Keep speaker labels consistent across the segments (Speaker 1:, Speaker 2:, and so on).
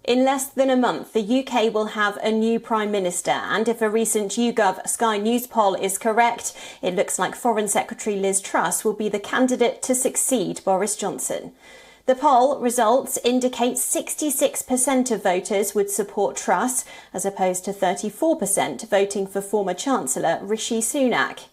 Speaker 1: In less than a month, the UK will have a new Prime Minister, and if a recent YouGov Sky News poll is correct, it looks like Foreign Secretary Liz Truss will be the candidate to succeed Boris Johnson. The poll results indicate 66% of voters would support Truss, as opposed to 34% voting for former Chancellor Rishi Sunak.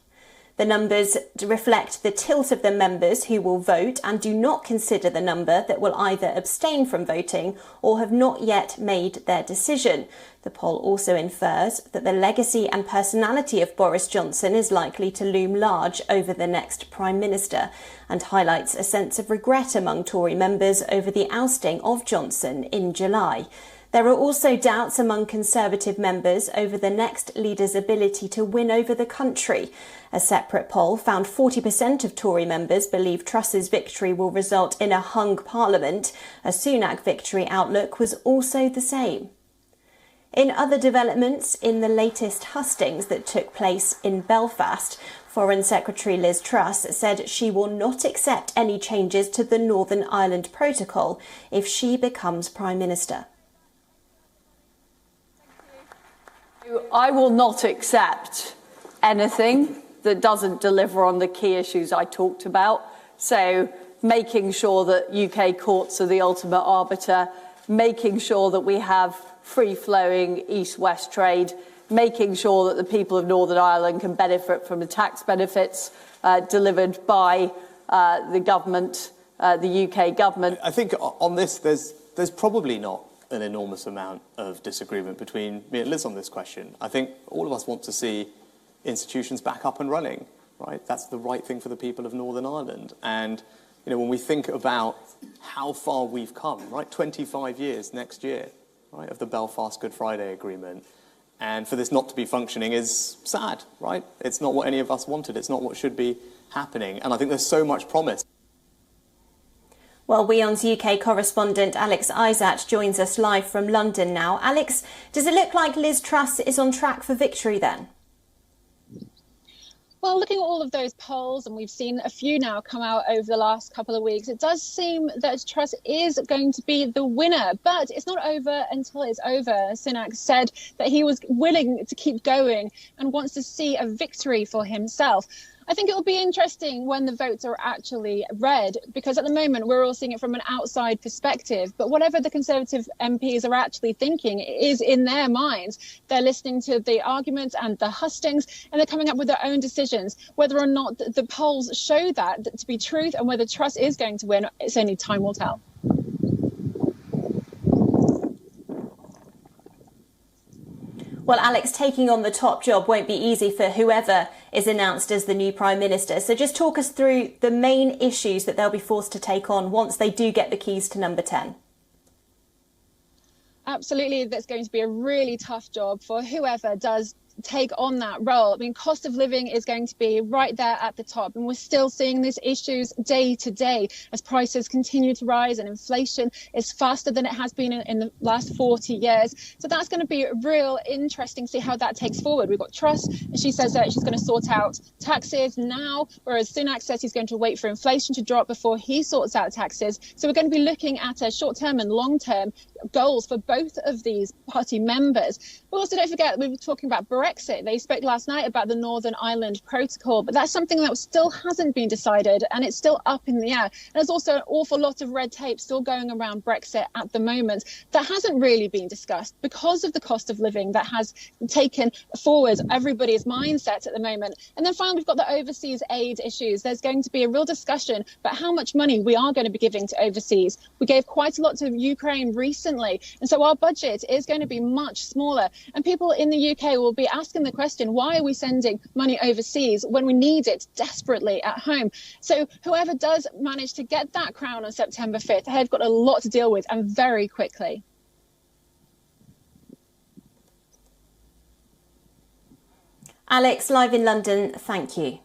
Speaker 1: The numbers reflect the tilt of the members who will vote and do not consider the number that will either abstain from voting or have not yet made their decision. The poll also infers that the legacy and personality of Boris Johnson is likely to loom large over the next Prime Minister and highlights a sense of regret among Tory members over the ousting of Johnson in July. There are also doubts among Conservative members over the next leader's ability to win over the country. A separate poll found 40% of Tory members believe Truss's victory will result in a hung parliament. A Sunak victory outlook was also the same. In other developments, in the latest hustings that took place in Belfast, Foreign Secretary Liz Truss said she will not accept any changes to the Northern Ireland Protocol if she becomes Prime Minister.
Speaker 2: I will not accept anything that doesn't deliver on the key issues I talked about. So making sure that UK courts are the ultimate arbiter, making sure that we have free-flowing east-west trade, making sure that the people of Northern Ireland can benefit from the tax benefits delivered by the government, the UK government.
Speaker 3: I think on this, there's probably not an enormous amount of disagreement between me and Liz on this question. I think all of us want to see institutions back up and running, right? That's the right thing for the people of Northern Ireland. And, you know, when we think about how far we've come, right, 25 years next year, right, of the Belfast Good Friday Agreement, and for this not to be functioning is sad, right? It's not what any of us wanted. It's not what should be happening. And I think there's so much promise.
Speaker 1: Well, WION's UK correspondent Alex Iszatt joins us live from London now. Alex, does it look like Liz Truss is on track for victory then?
Speaker 4: Well, looking at all of those polls, and we've seen a few now come out over the last couple of weeks, it does seem that Truss is going to be the winner. But it's not over until it's over. Sunak said that he was willing to keep going and wants to see a victory for himself. I think it will be interesting when the votes are actually read, because at the moment we're all seeing it from an outside perspective. But whatever the Conservative MPs are actually thinking is in their minds. They're listening to the arguments and the hustings, and they're coming up with their own decisions. Whether or not the polls show that to be truth and whether Truss is going to win, it's only time will tell.
Speaker 1: Well, Alex, taking on the top job won't be easy for whoever is announced as the new Prime Minister. So just talk us through the main issues that they'll be forced to take on once they do get the keys to number 10.
Speaker 4: Absolutely, that's going to be a really tough job for whoever does take on that role. I mean, cost of living is going to be right there at the top, and we're still seeing these issues day to day as prices continue to rise and inflation is faster than it has been in the last 40 years. So that's going to be real interesting to see how that takes forward. We've got Truss, and she says that she's going to sort out taxes now, whereas Sunak says he's going to wait for inflation to drop before he sorts out taxes. So we're going to be looking at a short-term and long-term goals for both of these party members. But also don't forget, we were talking about Brexit. They spoke last night about the Northern Ireland Protocol, but that's something that still hasn't been decided and it's still up in the air. And there's also an awful lot of red tape still going around Brexit at the moment that hasn't really been discussed because of the cost of living that has taken forward everybody's mindset at the moment. And then finally, we've got the overseas aid issues. There's going to be a real discussion about how much money we are going to be giving to overseas. We gave quite a lot to Ukraine recently, and so our budget is going to be much smaller. And people in the UK will be asking the question, why are we sending money overseas when we need it desperately at home? So whoever does manage to get that crown on September 5th, they've got a lot to deal with, and very quickly.
Speaker 1: Alex, live in London, thank you.